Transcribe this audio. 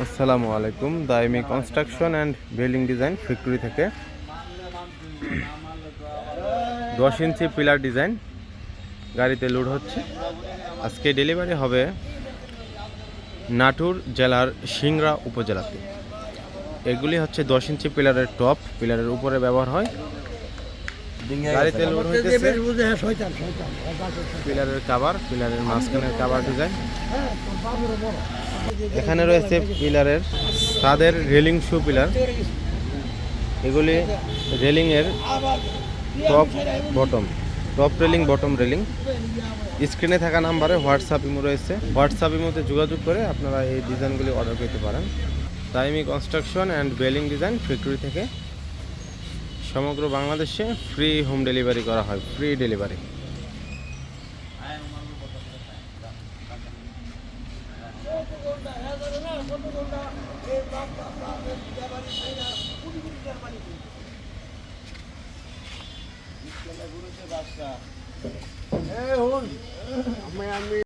আসসালামু আলাইকুম। Daimi construction and building design factory থেকে 10 ইঞ্চি পিলার ডিজাইন গাড়িতে লোড হচ্ছে। আজকে ডেলিভারি হবে নাটোর জেলার সিংড়া উপজেলাতে। এগুলি হচ্ছে 10 ইঞ্চি পিলারের টপ, পিলারের উপরে ব্যবহার হয়। গাড়িতে লোড হইতেছে পিলারের কাভার, পিলারের মাঝখানের কাভার ডিজাইন। এখানে রয়েছে পিলারের ছাদের রেলিং শু পিলার। এগুলি রেলিংয়ের top bottom, top railing bottom railing. স্ক্রিনে থাকা নাম্বারে হোয়াটসঅ্যাপ ইমো রয়েছে, হোয়াটসঅ্যাপ ইমোতে যোগাযোগ করে আপনারা এই ডিজাইনগুলি অর্ডার পেতে পারেন। Daimi construction and building design factory থেকে সমগ্র বাংলাদেশে ফ্রি হোম ডেলিভারি করা হয়, ফ্রি ডেলিভারি।